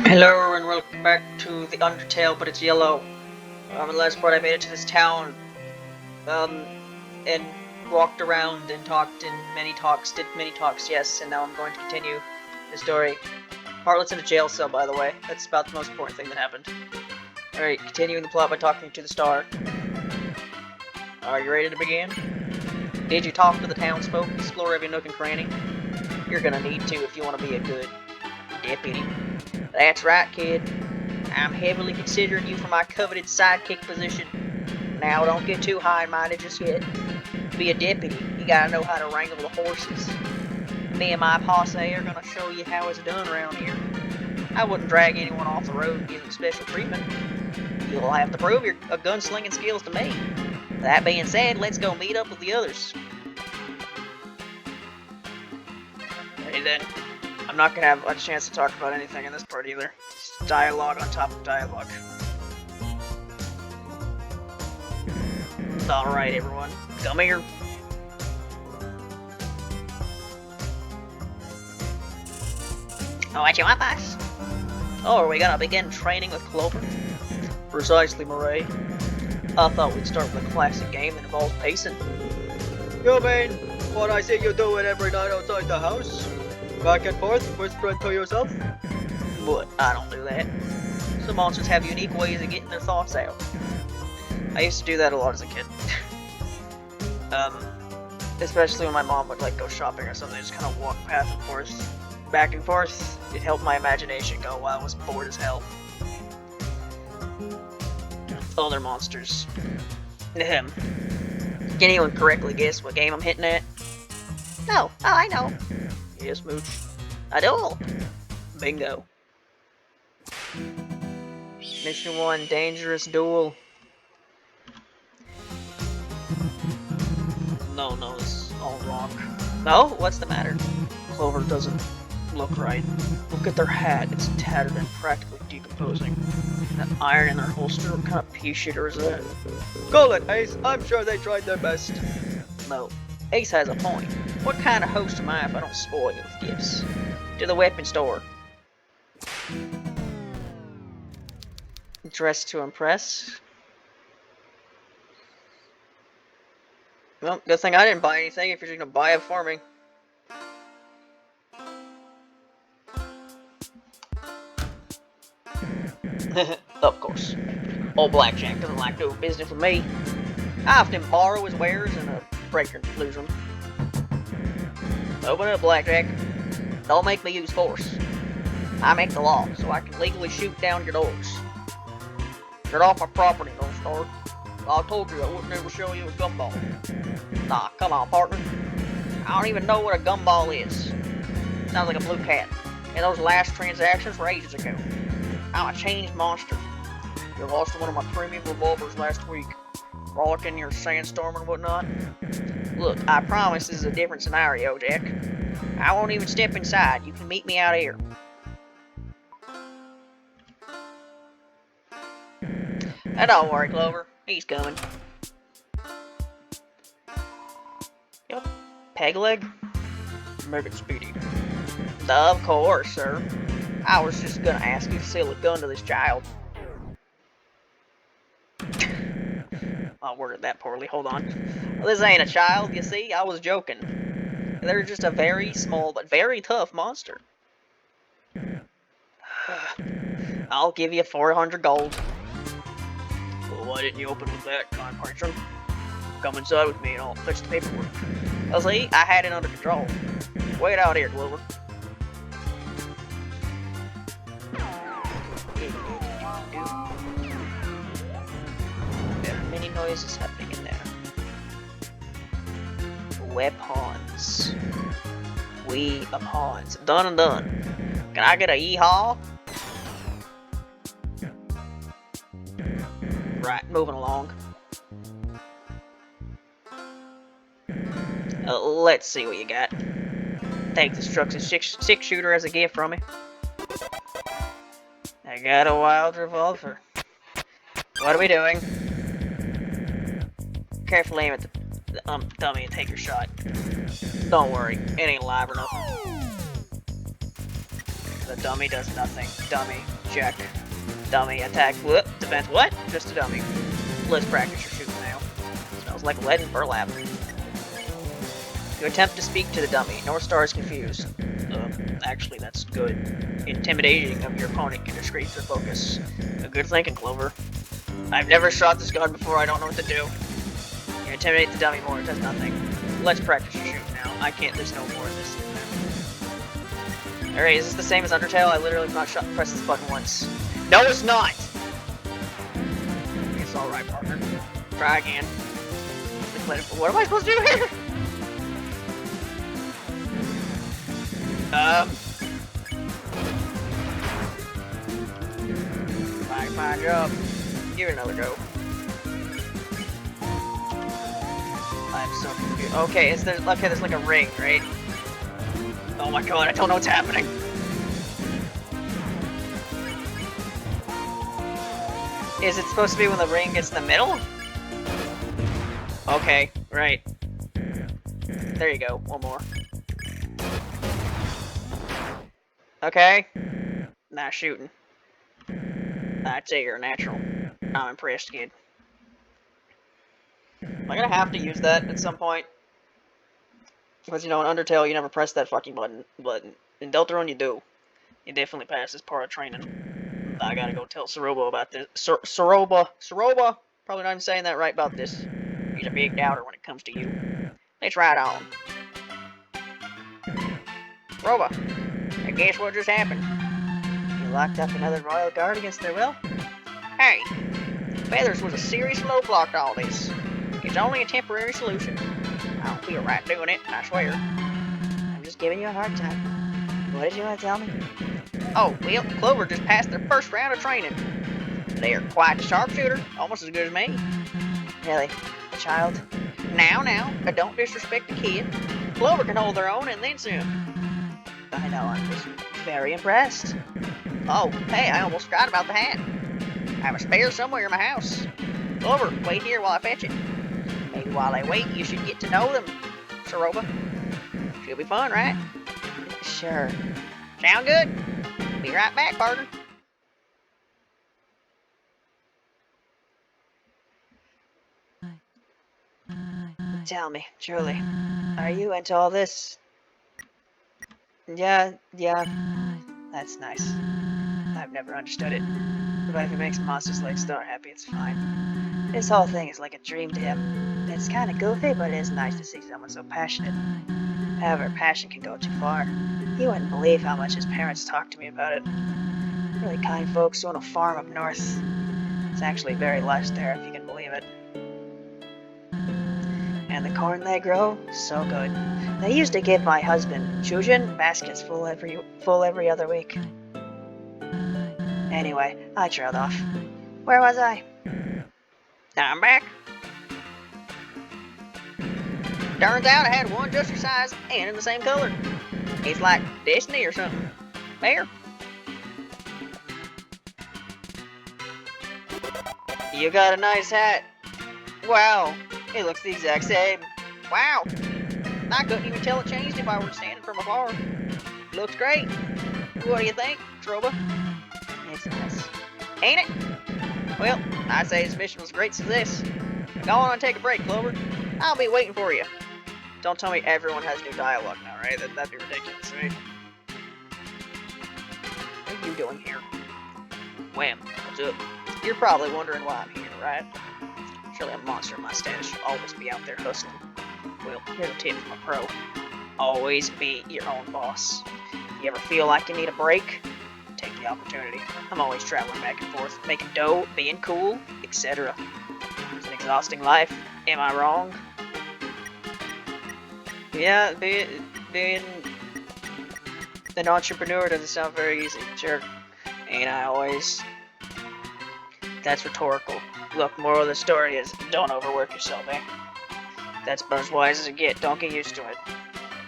Hello and welcome back to the Undertale, but it's yellow. In the last part I made it to this town, um, and walked around and talked in many talks, did many talks, yes, and now I'm going to continue the story. Heartlet's in a jail cell, by the way. That's about the most important thing that happened. Alright, continuing the plot by talking to the star. Are you ready to begin? Did you talk to the townsfolk, explore every nook and cranny? You're gonna need to if you want to be a good deputy. That's right, kid. I'm heavily considering you for my coveted sidekick position. Now, don't get too high-minded just yet. To be a deputy, you gotta know how to wrangle the horses. Me and my posse are gonna show you how it's done around here. I wouldn't drag anyone off the road and give them special treatment. You'll have to prove your gunslinging skills to me. That being said, let's go meet up with the others. Hey then. I'm not gonna have a chance to talk about anything in this part either. It's dialogue on top of dialogue. Alright, everyone. Come here. What you want, boss? Oh, are we gonna begin training with Clover? Precisely, Murray. I thought we'd start with a classic game that involves pacing. You mean what I see you doing every night outside the house? Back and forth, whispering to yourself? But I don't do that. Some monsters have unique ways of getting their thoughts out. I used to do that a lot as a kid. Especially when my mom would like go shopping or something, just kind of walk back and forth. It helped my imagination go while I was bored as hell. Other monsters. Can anyone correctly guess what game I'm hitting at? No. Oh, I know. Yes, Mooch. A duel. Bingo. Mission 1, dangerous duel. No, it's all wrong. No? What's the matter? Clover doesn't look right. Look at their hat. It's tattered and practically decomposing. That iron in their holster, what kind of pea shooter is that? Call it, Ace. I'm sure they tried their best. No. Ace has a point. What kind of host am I if I don't spoil you with gifts? To the weapon store. Dressed to impress. Well, good thing I didn't buy anything if you're gonna buy it for me. Of course. Old Blackjack doesn't like doing business with me. I often borrow his wares and break or lose them. Open up, Blackjack. Don't make me use force. I make the law, so I can legally shoot down your doors. Get off my property, no star. I told you I wouldn't ever show you a gumball. Nah, come on, partner. I don't even know what a gumball is. Sounds like a blue cat. And those last transactions were ages ago. I'm a changed monster. You lost one of my premium revolvers last week. Frolicking your sandstorm and whatnot. Look, I promise this is a different scenario, Jack. I won't even step inside. You can meet me out here. And don't worry, Clover. He's coming. Yep. Peg leg? Make it speedy. Of course, sir. I was just gonna ask you to sell a gun to this child. I worded that poorly, hold on. Well, this ain't a child, you see, I was joking. They're just a very small but very tough monster. I'll give you 400 gold. Well, why didn't you open with that, kind patron? Come inside with me and I'll fetch the paperwork. Well, see, I had it under control. Wait out here, Clover. There are many noises happening in there. Weapons. We are pawns. Done and done. Can I get a yeehaw? Right, moving along. Let's see what you got. Take this truck's six-shooter as a gift from me. I got a wild revolver. What are we doing? Carefully aim at the dummy and take your shot. Don't worry, it ain't live or nothing. The dummy does nothing. Dummy. Check. Dummy. Attack. Whoop. Defense. What? Just a dummy. Let's practice your shooting now. Smells like lead and burlap. You attempt to speak to the dummy. North Star is confused. Actually, that's good. Intimidating of your opponent can discreet their focus. A good thinking, Clover. I've never shot this gun before, I don't know what to do. You intimidate the dummy more, it does nothing. Let's practice your shooting now. I can't, there's no more of this. Alright, is this the same as Undertale? I literally have not pressed this button once. No, it's not! It's alright, partner. Try again. What am I supposed to do here? Fine job. Give it another go. I'm so confused. Okay, there's like a ring, right? Oh my god, I don't know what's happening. Is it supposed to be when the ring gets in the middle? Okay, right. There you go, one more. Okay. Now shooting. I'd say you're a natural. I'm impressed, kid. Am I gonna have to use that at some point? Because, you know, in Undertale, you never press that fucking button. But in Deltarune, you do. You definitely pass this part of training. I gotta go tell Soroba about this. Soroba! Probably not even saying that right about this. He's a big doubter when it comes to you. Let's ride on. Soroba, I guess what just happened? You locked up another royal guard against their will? Hey, Feathers was a serious roadblock to all this. It's only a temporary solution. I don't feel right doing it, I swear. I'm just giving you a hard time. What did you want to tell me? Oh, well, Clover just passed their first round of training. They are quite a sharpshooter, almost as good as me. Really? A child? Now, don't disrespect the kid. Clover can hold their own and then some. I know, I'm just very impressed. Oh, hey, I almost forgot about the hat. I have a spare somewhere in my house. Clover, wait here while I fetch it. Maybe while I wait, you should get to know them, Soroba. Should be fun, right? Sure. Sound good? Be right back, partner. Tell me, truly, are you into all this? Yeah, that's nice. I've never understood it. But if it makes monsters like Star happy, it's fine. This whole thing is like a dream to him. It's kinda goofy, but it is nice to see someone so passionate. However, passion can go too far. You wouldn't believe how much his parents talked to me about it. Really kind folks who own a farm up north. It's actually very lush there, if you can believe it. And the corn they grow, so good. They used to give my husband, Shujin, baskets full every other week. Anyway, I trailed off. Where was I? I'm back. Turns out I had one just your size and in the same color. It's like destiny or something. There. You got a nice hat. Wow, it looks the exact same. Wow, I couldn't even tell it changed if I were standing from afar. Looks great. What do you think, Soroba? It's nice. Ain't it? Well, I'd say this mission was a great success. Go on and take a break, Clover. I'll be waiting for you. Don't tell me everyone has new dialogue now, right? That'd be ridiculous, right? What are you doing here? Wham, what's up? You're probably wondering why I'm here, right? Surely a monster of my status should always be out there hustling. Well, here's a tip from a pro. Always be your own boss. You ever feel like you need a break? Take the opportunity. I'm always traveling back and forth, making dough, being cool, etc. It's an exhausting life. Am I wrong? Yeah, being an entrepreneur doesn't sound very easy. Sure. Ain't I always? That's rhetorical. Look, moral of the story is, don't overwork yourself, eh? That's about as wise as it gets. Don't get used to it.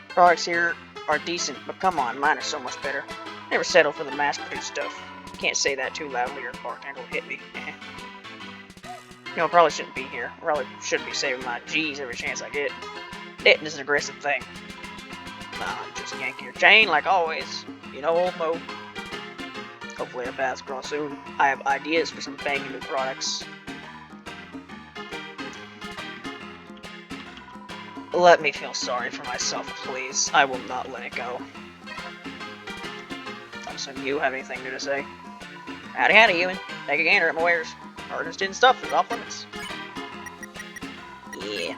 Products here are decent, but come on, mine are so much better. Never settle for the mass-produced stuff. Can't say that too loudly or the bartender will hit me. You know, I probably shouldn't be here. I probably should be saving my G's every chance I get. Dating is an aggressive thing. Nah, just yank your chain like always. You know, old Mo. Hopefully our paths cross soon. I have ideas for some banging new products. Let me feel sorry for myself, please. I will not let it go. So you have anything new to say? Howdy howdy, human. Take a gander at my wares. Hardest in stuff is off limits. Yeah.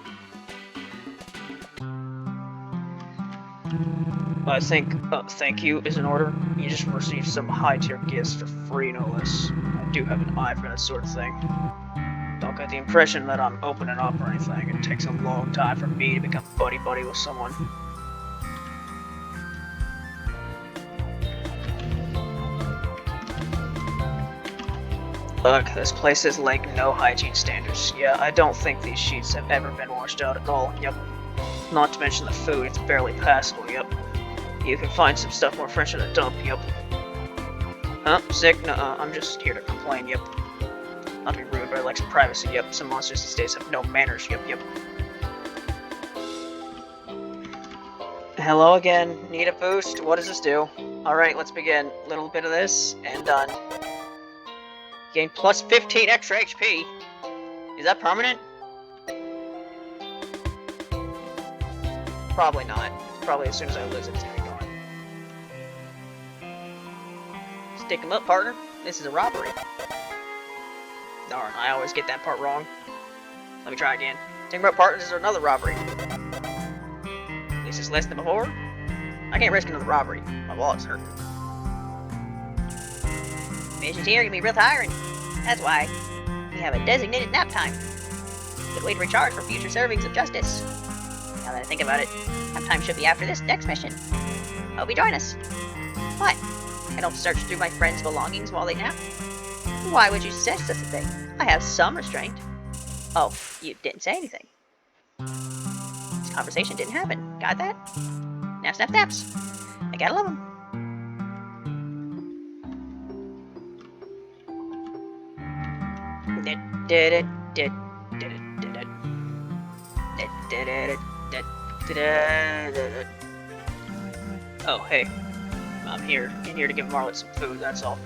I think, thank you is in order. You just received some high-tier gifts for free, no less. I do have an eye for that sort of thing. Don't get the impression that I'm opening up or anything. It takes a long time for me to become buddy-buddy with someone. Look, this place is like no hygiene standards. Yeah, I don't think these sheets have ever been washed out at all. Yep. Not to mention the food, it's barely passable. Yep. You can find some stuff more fresh in a dump. Yep. Huh? Sick? Nuh-uh. I'm just here to complain. Yep. Not to be rude, but I like some privacy. Yep. Some monsters these days have no manners. Yep. Yep. Hello again. Need a boost? What does this do? Alright, let's begin. Little bit of this, and done. Gain plus 15 extra HP. Is that permanent? Probably not. Probably as soon as I lose it, it's gonna be gone. Stick him up, partner. This is a robbery. Darn, I always get that part wrong. Let me try again. Stick him up, partner. This is another robbery. At least it's less than before. I can't risk another robbery. My wallet's hurt. Missions here can be real tiring. That's why we have a designated nap time. Good way to recharge for future servings of justice. Now that I think about it, nap time should be after this next mission. Hope you join us. What? I don't search through my friends' belongings while they nap? Why would you suggest such a thing? I have some restraint. Oh, you didn't say anything. This conversation didn't happen. Got that? Naps, naps, naps. I gotta love them. Oh, hey. I'm here. In here to give Marlet some food, that's all.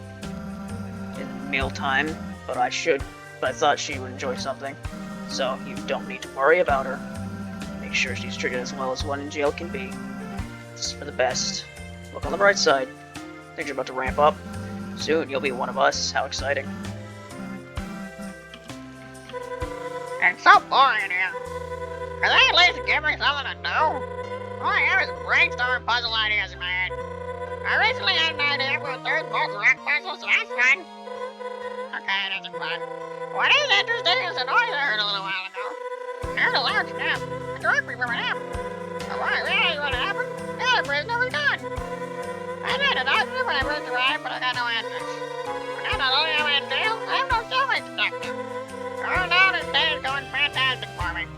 In mealtime, but I thought she would enjoy something. So, you don't need to worry about her. Make sure she's treated as well as one in jail can be. This is for the best. Look on the bright side. Things are about to ramp up. Soon, you'll be one of us. How exciting. It's so boring here. Could they at least give me something to do? All I have is brainstorm puzzle ideas in my head. I recently had an idea for a third book rock puzzle, so that's fun. Okay, it isn't fun. What is interesting is a noise I heard a little while ago. I heard a loud snap. It woke me from a nap. So why really what happened? The other prisoner was gone. I tried to doctor when I first arrived, but I got no answers. But now not only am I in jail, I have no cellmate to talk to. Oh no, this day is going fantastic for me.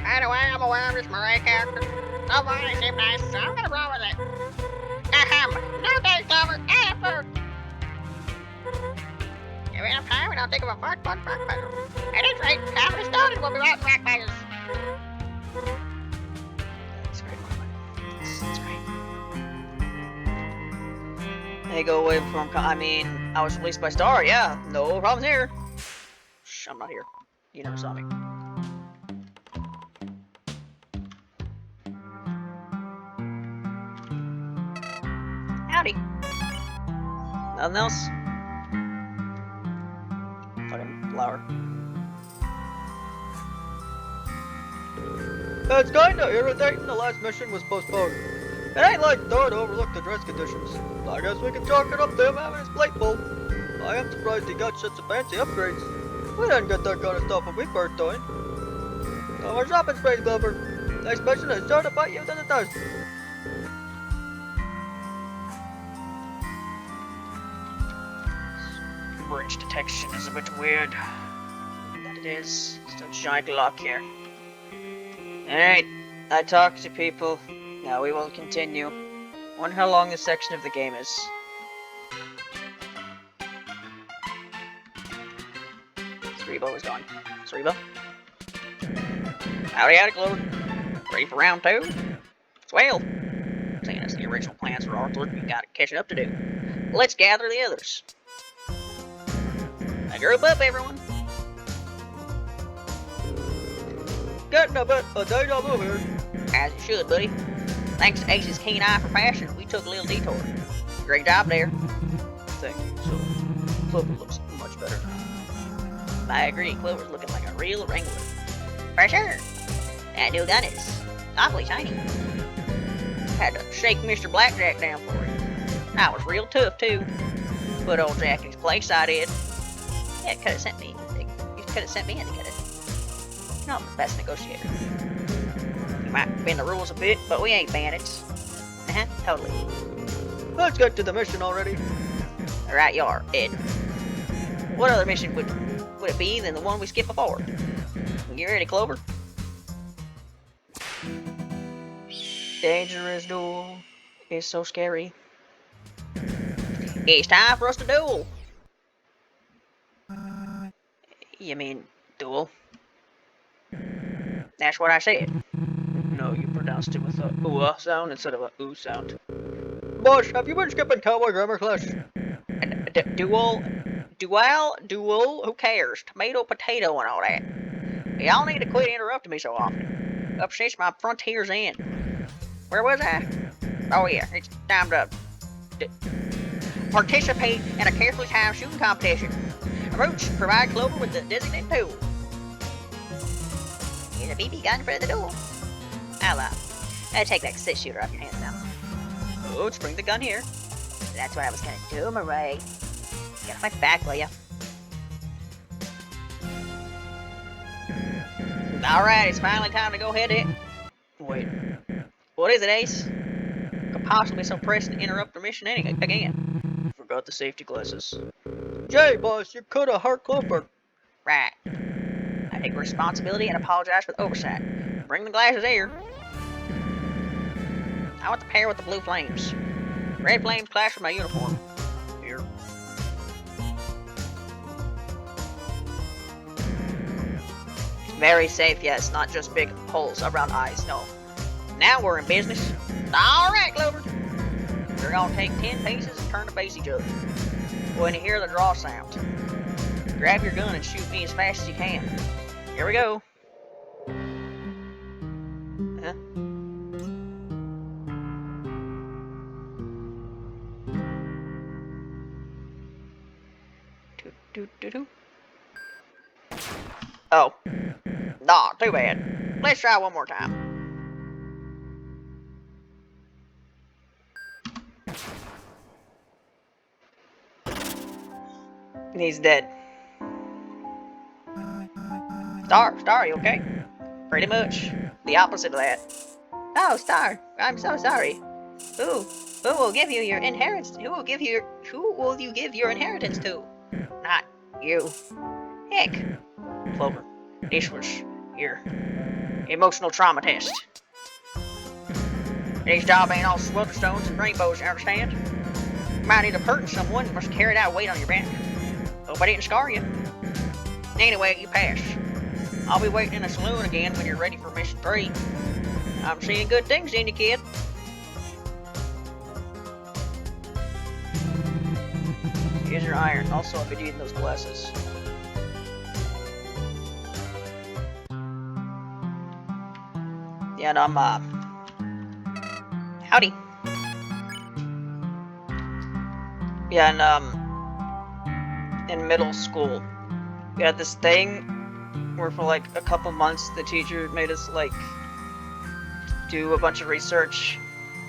By the way, I'm aware of this Murray character. So far, they seem nice, so I'm gonna roll with it. Ahem, no taste over, and food. Give me enough time and I'll think of a fun rock puzzle. At any rate, comedy started, we'll be right back, puzzles. That's great. That's great. Hey, go away before I mean, I was released by Star, yeah. No problems here. Shh, I'm not here. You never saw me. Howdy. Nothing else? Fucking flower. It's kinda irritating. The last mission was postponed. It ain't like Thor to overlook the dress conditions. I guess we can chalk it up to him having his plate full. I am surprised he got such a fancy upgrades. We didn't get that kind of stuff when we first joined. No more shopping sprays, Glover. Next mission is sure to bite you to the dust. Bridge detection is a bit weird. That it is. It's a giant lock here. Alright, I talked to people. Now we will continue. Wonder how long this section of the game is. Cerebo is gone. Cerebo? Howdy, howdy, Clover. Ready for round 2? Swell! Seeing as the original plans were altered, we got catching up to do. Let's gather the others. Now group up, everyone. Getting a bit of deja vu here. As it should, buddy. Thanks to Ace's keen eye for fashion, we took a little detour. Great job there. Thank you. So, Clover looks much better now. I agree. Clover's looking like a real wrangler. For sure. That new gun is awfully shiny. Had to shake Mr. Blackjack down for it. That was real tough, too. Put old Jack in his place, I did. Yeah, it could have sent me. You could have sent me in to get it. No, I'm the best negotiator. We might bend the rules a bit, but we ain't bandits. Totally. Let's get to the mission already. Alright, you are, Ed. What other mission would it be than the one we skipped before? You ready, Clover? Dangerous duel. It's so scary. It's time for us to duel. You mean duel? That's what I said. No, you pronounced it with a ooh sound instead of a ooh sound. Bosh, have you been skipping cowboy grammar class? Duel? Who cares? Tomato, potato, and all that. Y'all need to quit interrupting me so often. Upsets my frontier's end. Where was I? Oh yeah, it's time to participate in a carefully timed shooting competition. Roach, provide Clover with the designated tool. Here's a BB gun for the duel. I'll take that 6-shooter off your hands now. Let's bring the gun here. That's what I was gonna do, Murray. Get off my back, will ya? Alright, it's finally time to go ahead it. Wait. What is it, Ace? Could possibly be so pressed to interrupt the mission again. Forgot the safety glasses. Jay, boss, you could have hurt Clover. Right. I take responsibility and apologize for the oversight. Bring the glasses here. I want the pair with the blue flames. Red flames clash with my uniform. Here. Very safe, yes, not just big holes around eyes, no. Now we're in business. Alright, Clover. You're gonna take 10 paces and turn to face each other. When you hear the draw sound, grab your gun and shoot me as fast as you can. Here we go. Huh? Oh. Nah, too bad. Let's try one more time. He's dead. Star, you okay? Pretty much. The opposite of that. Oh, Star, I'm so sorry. Who will give you your inheritance? Who will you give your inheritance to? Not you. Heck. Clover, this was your emotional trauma test. This job ain't all swelterstones and rainbows, you understand? You might end up hurting someone, you must carry that weight on your back. Hope I didn't scar you. Anyway, you passed. I'll be waiting in a saloon again when you're ready for mission 3. I'm seeing good things in you, kid. Here's your iron. Also, I'll be needing those glasses. Yeah, and I'm, howdy. Yeah, and, in middle school, we had this thing where for like a couple months the teacher made us like do a bunch of research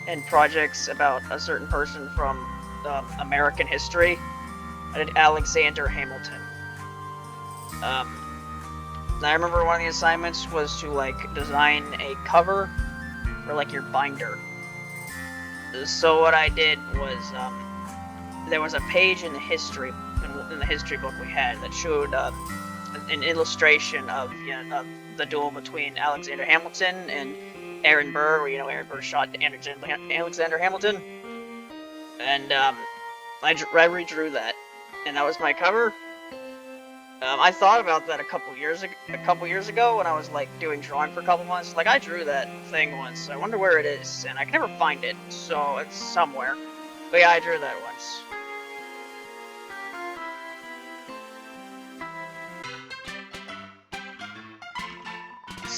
and projects about a certain person from American history. I did Alexander Hamilton. I remember one of the assignments was to like design a cover for like your binder. So what I did was there was a page in the history book we had that showed an illustration of the duel between Alexander Hamilton and Aaron Burr, where Aaron Burr shot Alexander Hamilton, and I redrew that, and that was my cover. I thought about that a couple years ago when I was like doing drawing for a couple months. Like I drew that thing once. I wonder where it is, and I can never find it. So it's somewhere. But yeah, I drew that once.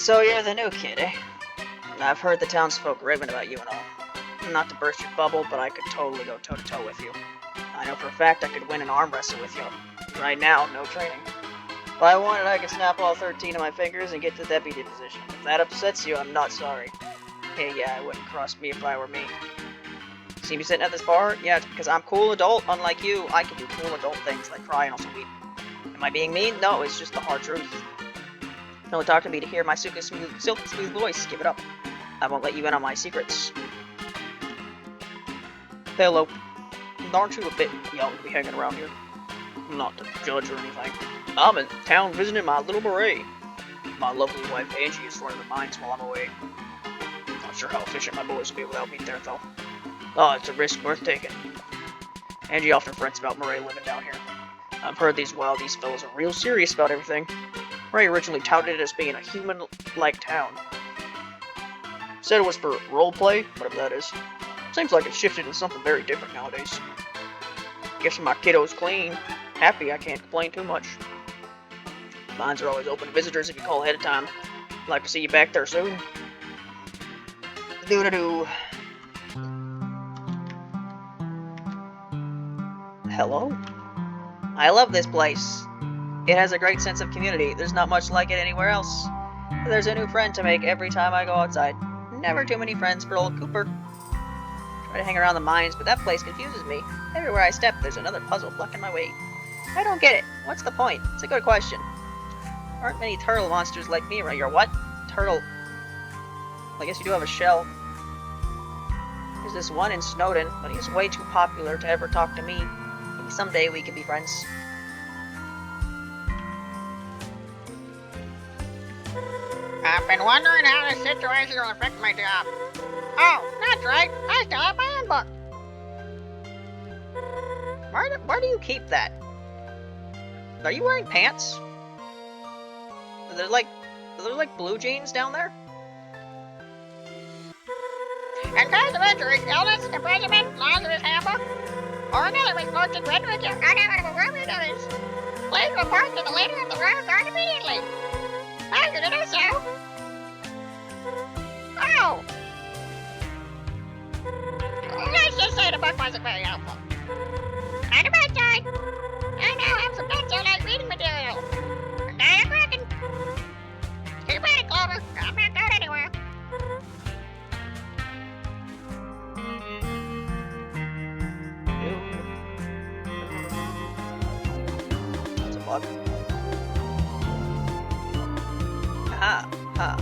So you're the new kid, eh? I've heard the townsfolk raving about you and all. Not to burst your bubble, but I could totally go toe-to-toe with you. I know for a fact I could win an arm wrestle with you. Right now, no training. If I wanted, I could snap all 13 of my fingers and get to the deputy position. If that upsets you, I'm not sorry. Hey, yeah, it wouldn't cross me if I were me. See me sitting at this bar? Yeah, it's because I'm cool adult. Unlike you, I can do cool adult things like cry and also weep. Am I being mean? No, it's just the hard truth. Don't talk to me to hear my silky smooth voice. Give it up. I won't let you in on my secrets. Hello. Aren't you a bit young to be hanging around here? Not to judge or anything. I'm in town visiting my little beret. My lovely wife Angie is running the mines while I'm away. Not sure how efficient my boys will be without me there, though. Oh, it's a risk worth taking. Angie often frets about Murray living down here. I've heard these fellows are real serious about everything. Murray originally touted it as being a human-like town. Said it was for roleplay, whatever that is. Seems like it's shifted into something very different nowadays. Guess my kiddo's clean. Happy, I can't complain too much. Mines are always open to visitors if you call ahead of time. I'd like to see you back there soon. Doo-da-doo. Hello? I love this place. It has a great sense of community. There's not much like it anywhere else. There's a new friend to make every time I go outside. Never too many friends for old Cooper. Try to hang around the mines, but that place confuses me. Everywhere I step, there's another puzzle blocking my way. I don't get it. What's the point? It's a good question. Aren't many turtle monsters like me around here? What? Turtle? I guess you do have a shell. There's this one in Snowden, but he's way too popular to ever talk to me. Maybe someday we can be friends. I've been wondering how this situation will affect my job. Oh, that's right. I still have my handbook. Where do you keep that? Are you wearing pants? There's like blue jeans down there? In case of injury, illness, imprisonment, loss of his handbook, or another misfortune rendering you unable to perform your duties, please report to the leader of the Royal Guard immediately. Failure to do so. Oh. Let's just say the book wasn't very helpful. On the bright side, I now have some not-so-light reading material. And I am working. Too bad, Clover. I'm not going anywhere. That's a bug. Haha, ha.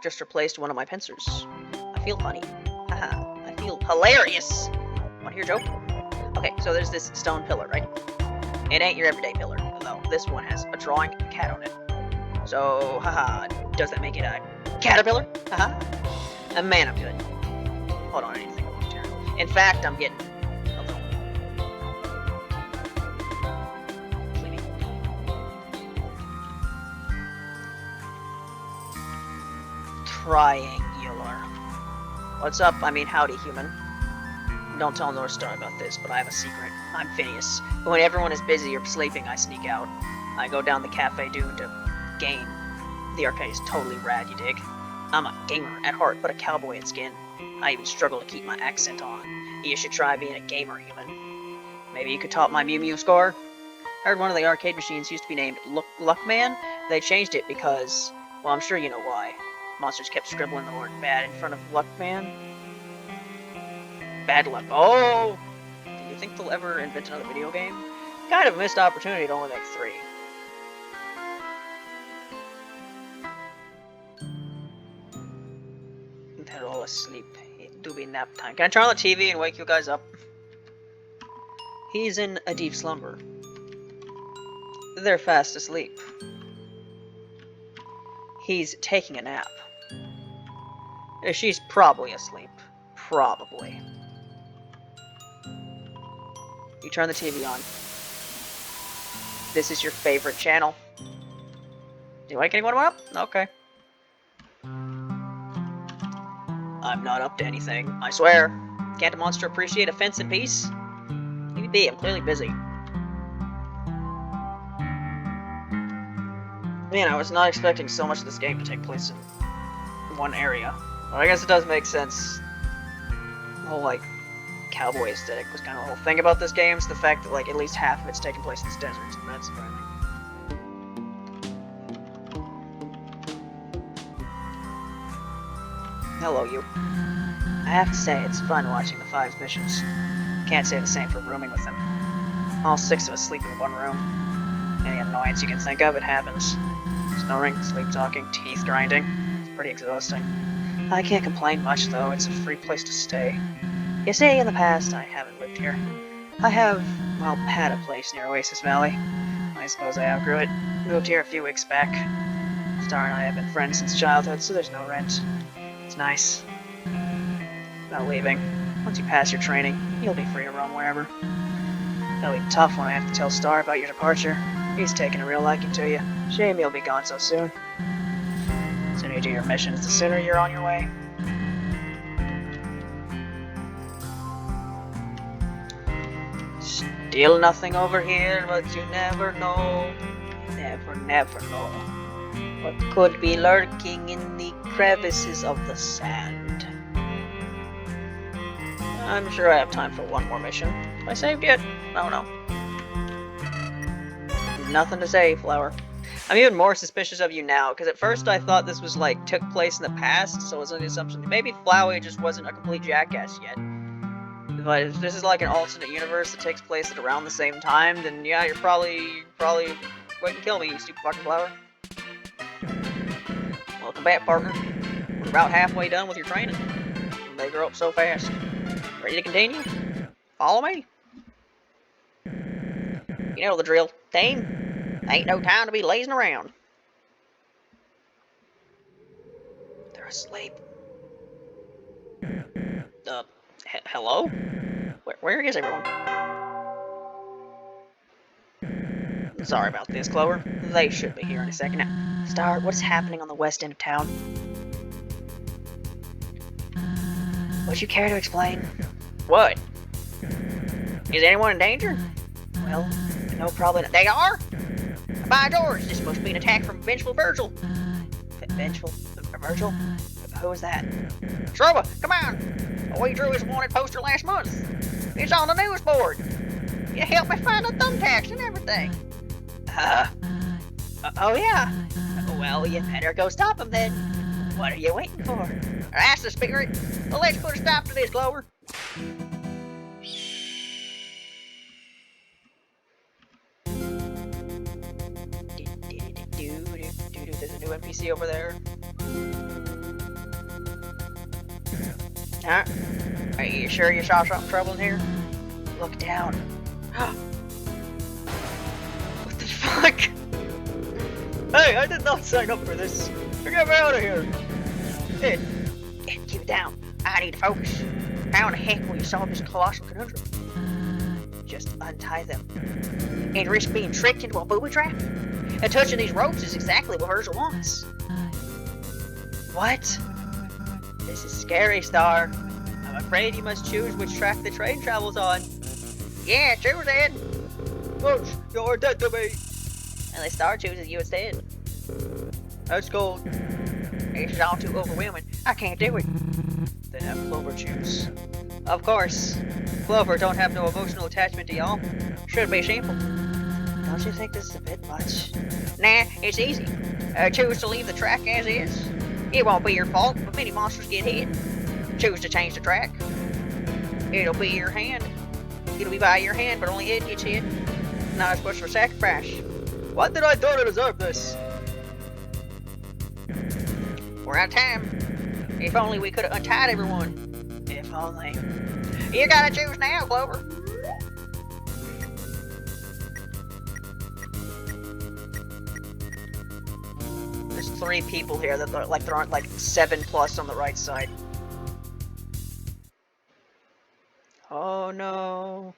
Just replaced one of my pincers. I feel funny. Haha, I feel hilarious. Want to hear a joke? Okay, so there's this stone pillar, right? It ain't your everyday pillar, though. This one has a drawing of a cat on it. So, haha, does that make it a caterpillar? Haha. Man, I'm good. Hold on, I need to think of a term. In fact, I'm getting a little sleepy. Triangular. What's up? I mean, howdy, human. Don't tell North Star about this, but I have a secret. I'm Phineas. But when everyone is busy or sleeping, I sneak out. I go down the Cafe Dune to game. The arcade is totally rad, you dig? I'm a gamer at heart, but a cowboy in skin. I even struggle to keep my accent on. You should try being a gamer, human. Maybe you could top my Mew Mew score? I heard one of the arcade machines used to be named Luckman. They changed it because, well, I'm sure you know why. Monsters kept scribbling the word bad in front of Luckman. Bad luck. Oh! Do you think they'll ever invent another video game? Kind of a missed opportunity to only make 3. They're all asleep. It do be nap time. Can I turn on the TV and wake you guys up? He's in a deep slumber. They're fast asleep. He's taking a nap. She's probably asleep. Probably. You turn the TV on. This is your favorite channel. Do you wake anyone up? Okay. I'm not up to anything, I swear. Can't a monster appreciate offense and peace? Leave me be, I'm clearly busy. Man, I was not expecting so much of this game to take place in one area. But I guess it does make sense. The whole, like, cowboy aesthetic was kind of the whole thing about this game. Is the fact that, like, at least half of it's taking place in this desert. That's surprising. Hello, you. I have to say, it's fun watching the Five's missions. Can't say the same for rooming with them. All 6 of us sleep in one room. Any annoyance you can think of, it happens. Snoring, sleep talking, teeth grinding. It's pretty exhausting. I can't complain much, though. It's a free place to stay. You see, in the past, I haven't lived here. I have, well, had a place near Oasis Valley. I suppose I outgrew it. Moved here a few weeks back. Star and I have been friends since childhood, so there's no rent. It's nice. About leaving. Once you pass your training, you'll be free to roam wherever. It'll be tough when I have to tell Star about your departure. He's taken a real liking to you. Shame you'll be gone so soon. The sooner you do your missions, the sooner you're on your way. Still nothing over here, but you never know. Never, never know what could be lurking in the crevices of the sand. I'm sure I have time for one more mission. Have I saved yet? Oh no. Nothing to say, Flower. I'm even more suspicious of you now, because at first I thought this was like took place in the past, so it was on the assumption that maybe Flowey just wasn't a complete jackass yet. But if this is like an alternate universe that takes place at around the same time, then yeah, you're probably wait and kill me, you stupid fucking Flower. Welcome back, partner. We're about halfway done with your training. They grow up so fast. Ready to continue? Follow me. You know the drill. Team, ain't no time to be lazing around. They're asleep. Hello? Where is everyone? Sorry about this, Clover. They should be here in a second. Now, Star, what's happening on the west end of town? Would you care to explain? What? Is anyone in danger? Well, no, probably not. They are? By George, this must be an attack from Vengeful Virgil. Vengeful? Virgil? Who is that? Stroba, come on! We drew his wanted poster last month. It's on the news board. You helped me find the thumbtacks and everything. Oh yeah. Well, you better go stop him then. What are you waiting for? That's the spirit. Well, let's put a stop to this, Clover. There's a new NPC over there. Huh? Are you sure you saw some trouble in here? Look down. What the fuck? Hey, I did not sign up for this. Get me out of here. Ed, keep it down. I need to focus. How in the heck will you solve this colossal conundrum? Just untie them. And risk being tricked into a booby trap? And touching these ropes is exactly what Virgil wants. What? This is scary, Star. I'm afraid you must choose which track the train travels on. Yeah, choose it. Coach, you're dead to me. Unless Star chooses you instead. That's cold. This is all too overwhelming. I can't do it. Then have Clover choose. Of course. Clover don't have no emotional attachment to y'all. Should be shameful. Don't you think this is a bit much? Nah, it's easy. Choose to leave the track as is. It won't be your fault, but many monsters get hit. Choose to change the track. It'll be your hand. It'll be by your hand, but only it gets hit. Not as much for sacrifice. What did I do to deserve this? We're out of time. If only we could have untied everyone. If only. You gotta choose now, Clover. There's 3 people here that there aren't like 7 plus on the right side. Oh no.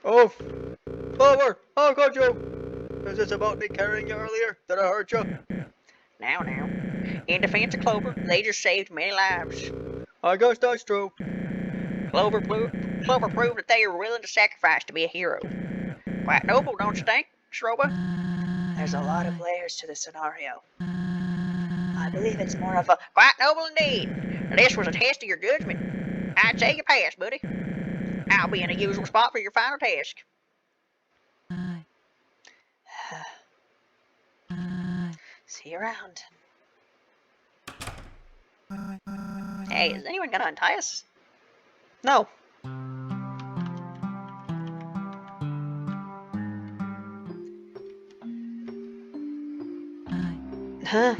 Oh, Clover, how could you? Is this about me carrying you earlier? Did I hurt you? Now. In defense of Clover, they just saved many lives. I guess that's true. Clover proved that they were willing to sacrifice to be a hero. Quite noble, don't you think, Shroba? There's a lot of layers to the scenario. I believe it's more of a... Quite noble indeed. This was a test of your judgment. I'd say you passed, buddy. I'll be in the usual spot for your final task. See you around. Hey, is anyone gonna untie us? No. Huh?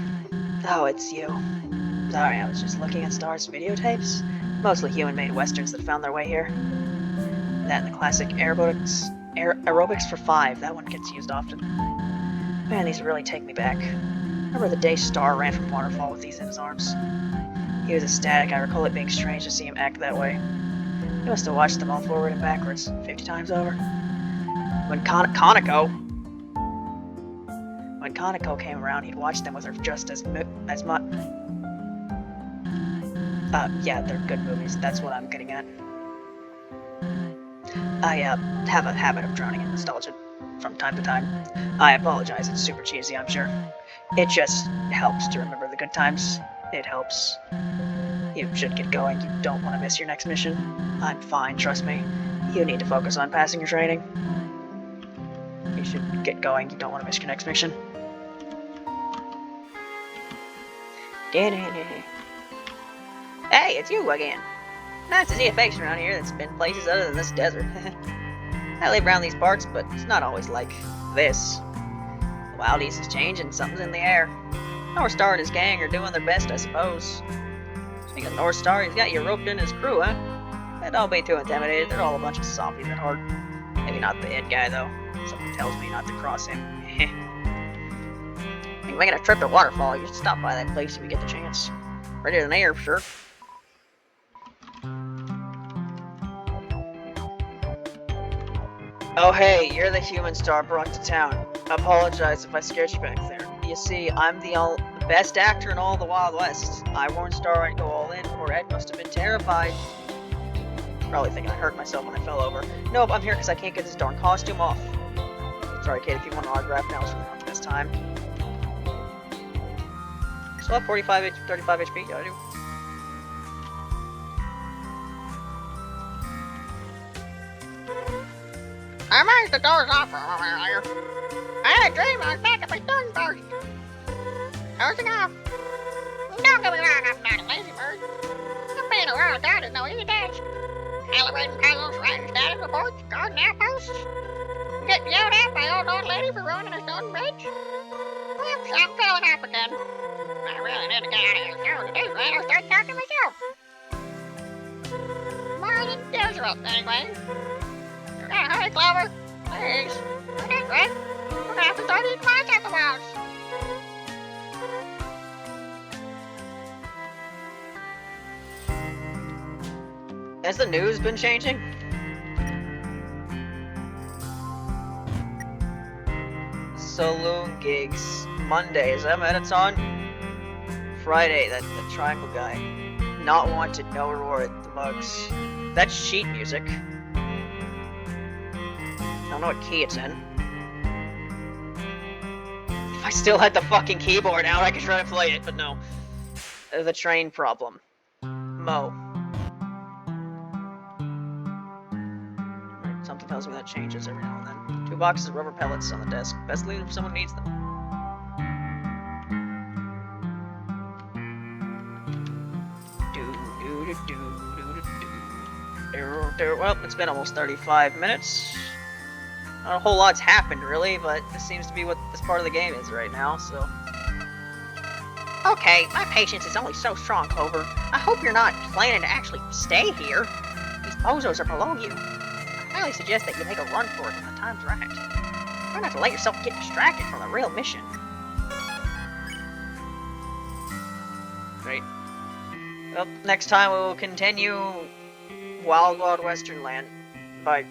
Oh, it's you. Sorry, I was just looking at Star's videotapes. Mostly human-made westerns that found their way here. That and the classic aerobics for 5. That one gets used often. Man, these really take me back. Remember the day Star ran from Waterfall with these in his arms? He was ecstatic. I recall it being strange to see him act that way. He must have watched them all forward and backwards, 50 times over. When Kaneko came around, he'd watch them with her just as much. Yeah, they're good movies. That's what I'm getting at. I have a habit of drowning in nostalgia from time to time. I apologize. It's super cheesy, I'm sure. It just helps to remember the good times. It helps. You should get going. You don't want to miss your next mission. I'm fine, trust me. You need to focus on passing your training. You should get going. You don't want to miss your next mission. Hey, it's you again. Nice to see a face around here that's been places other than this desert. I live around these parts, but it's not always like this. The Wild East is changing, something's in the air. North Star and his gang are doing their best, I suppose. Speaking of North Star, he's got you roped in his crew, huh? Don't be too intimidated, they're all a bunch of softies at heart. Maybe not the head guy, though. Something tells me not to cross him. You're making a trip to Waterfall, you should stop by that place if you get the chance. Readier than air, for sure. Oh hey, you're the human Star brought to town. Apologize if I scared you back there. You see, I'm the best actor in all the Wild West. I warned Star I'd go all in, poor Ed must have been terrified. Probably thinking I hurt myself when I fell over. Nope, I'm here because I can't get this darn costume off. Sorry kid, if you want an autograph, now's really not the best time. Still have 35 HP, yeah I do. I managed the doors off for a moment earlier. I had a dream I was back at my son's first. Closing off. Don't get me wrong, I'm not a lazy bird. I'm being a wild dog is no easy task. Calibrating puzzles, writing status reports, guarding outposts. Getting yelled at by old lady for ruining her stone bridge. Whoops, I'm filling up again. I really need to get out of here soon. To do that, I'll start talking to myself. More than usual, anyway. Hurry, Clover. Please. Okay, Greg. We're gonna have to start eating mice at the mouse. Has the news been changing? Saloon gigs. Monday, is that Mettaton? Friday, that the triangle guy. Not wanted, no reward, the mugs. That's sheet music. I don't know what key it's in. If I still had the fucking keyboard out, I could try to play it, but no. The train problem. Mo. Right, something tells me that changes every now and then. 2 boxes of rubber pellets on the desk. Best leave them if someone needs them. Well, it's been almost 35 minutes. Not a whole lot's happened, really, but this seems to be what this part of the game is right now, so... Okay, my patience is only so strong, Clover. I hope you're not planning to actually stay here. These bozos are below you. I highly suggest that you make a run for it when the time's right. Try not to let yourself get distracted from the real mission. Great. Well, next time we will continue Wild Wild Western Land by